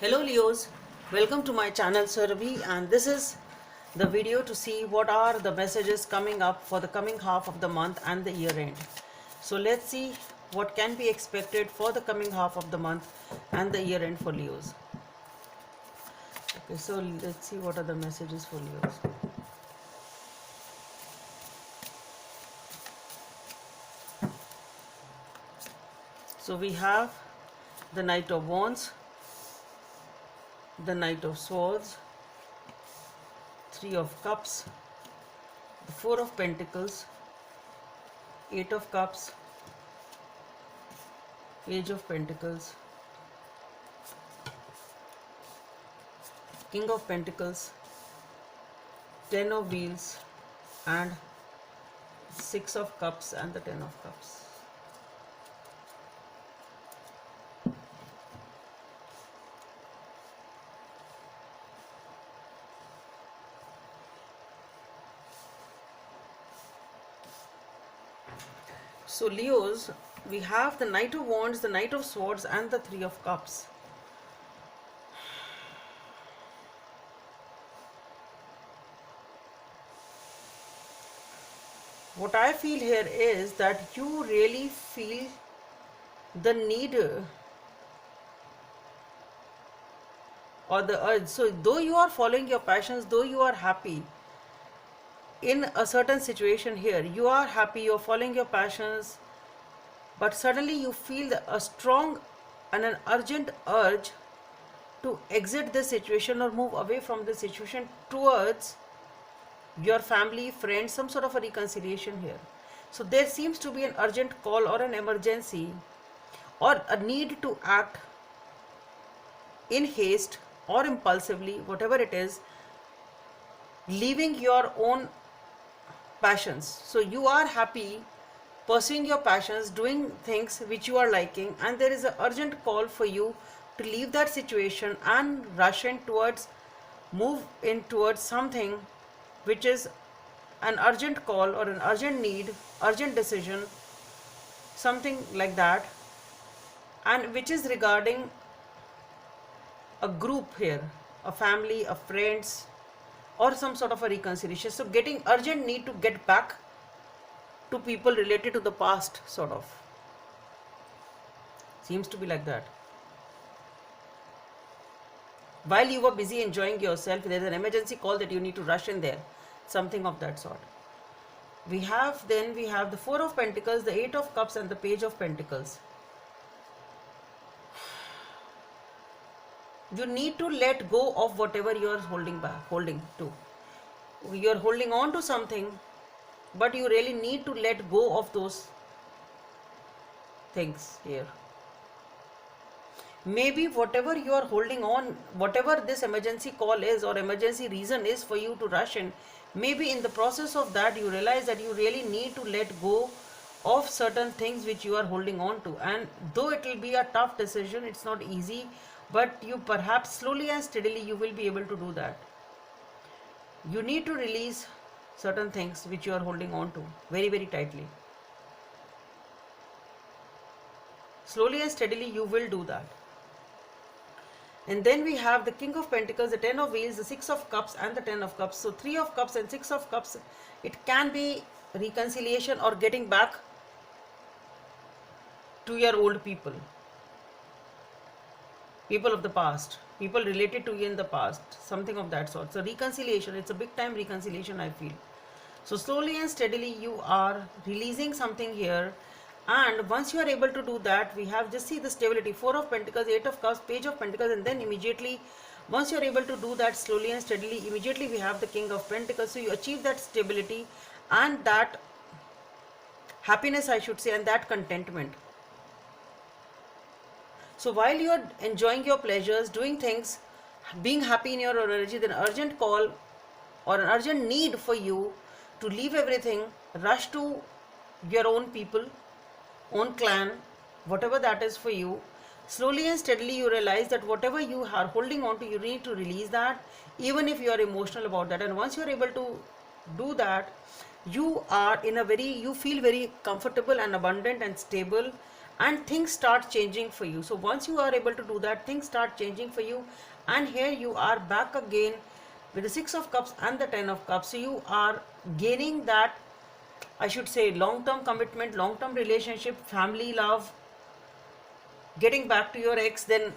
Hello Leos, welcome to my channel Surabhi, and this is the video to see what are the messages coming up for the coming half of the month and the year end. So let's see what can be expected for the coming half of the month and the year end for Leos. Okay, so let's see what are the messages for Leos. So we have the Knight of Wands, the Knight of Swords, Three of Cups, the Four of Pentacles, Eight of Cups, Page of Pentacles, King of Pentacles, Ten of Wheels, and Six of Cups and the Ten of Cups. So Leos, we have the Knight of Wands, the Knight of Swords, and the Three of Cups. What I feel here is that you really feel the need or the urge. So though you are following your passions, though you are happy in a certain situation here, you are happy, you're following your passions, but suddenly you feel a strong and an urgent urge to exit this situation or move away from this situation towards your family, friends, some sort of a reconciliation here. So there seems to be an urgent call or an emergency or a need to act in haste or impulsively, whatever it is, leaving your own passions. So you are happy pursuing your passions, doing things which you are liking, and there is an urgent call for you to leave that situation and rush in towards, move in towards something which is an urgent call or an urgent need, urgent decision, something like that, and which is regarding a group here, a family, a friends, or some sort of a reconciliation. So getting urgent need to get back to people related to the past, sort of. Seems to be like that. While you were busy enjoying yourself, there's an emergency call that you need to rush in there. Something of that sort. We have the Four of Pentacles, the Eight of Cups, and the Page of Pentacles. You need to let go of whatever you are holding to. You're holding on to something, but you really need to let go of those things here. Maybe whatever you are holding on, whatever this emergency call is or emergency reason is for you to rush in, maybe in the process of that you realize that you really need to let go of certain things which you are holding on to. And though it will be a tough decision, it's not easy, but you perhaps slowly and steadily you will be able to do that. You need to release certain things which you are holding on to very, very tightly. Slowly and steadily you will do that. And then we have the King of Pentacles, the Ten of Wheels, the Six of Cups, and the Ten of Cups. So Three of Cups and Six of Cups, it can be reconciliation or getting back to your old people, people of the past, people related to you in the past, something of that sort. So reconciliation, it's a big time reconciliation, I feel. So slowly and steadily you are releasing something here, and once you are able to do that, we have, just see the stability, Four of Pentacles, Eight of Cups, Page of Pentacles, and then immediately once you are able to do that slowly and steadily, immediately we have the King of Pentacles. So you achieve that stability and that happiness, I should say, and that contentment. So while you are enjoying your pleasures, doing things, being happy in your energy, then an urgent call or an urgent need for you to leave everything, rush to your own people, own clan, whatever that is for you. Slowly and steadily you realize that whatever you are holding on to, you need to release that, even if you are emotional about that. And once you are able to do that, you are in a very, you feel very comfortable and abundant and stable and things start changing for you. So once you are able to do that, things start changing for you, and here you are back again with the Six of Cups and the Ten of Cups. So you are gaining that, I should say, long-term commitment, long-term relationship, family love, getting back to your ex, then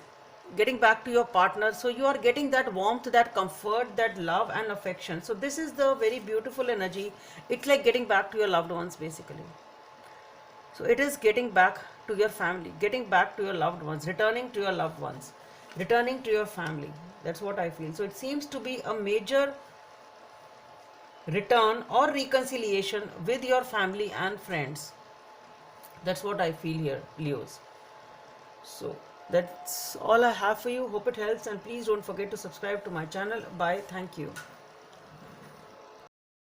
getting back to your partner. So you are getting that warmth, that comfort, that love and affection. So this is the very beautiful energy. It's like getting back to your loved ones basically. So it is getting back to your family, getting back to your loved ones, returning to your loved ones, returning to your family. That's what I feel. So it seems to be a major return or reconciliation with your family and friends. That's what I feel here, Leos. So that's all I have for you. Hope it helps, and please don't forget to subscribe to my channel. Bye. Thank you.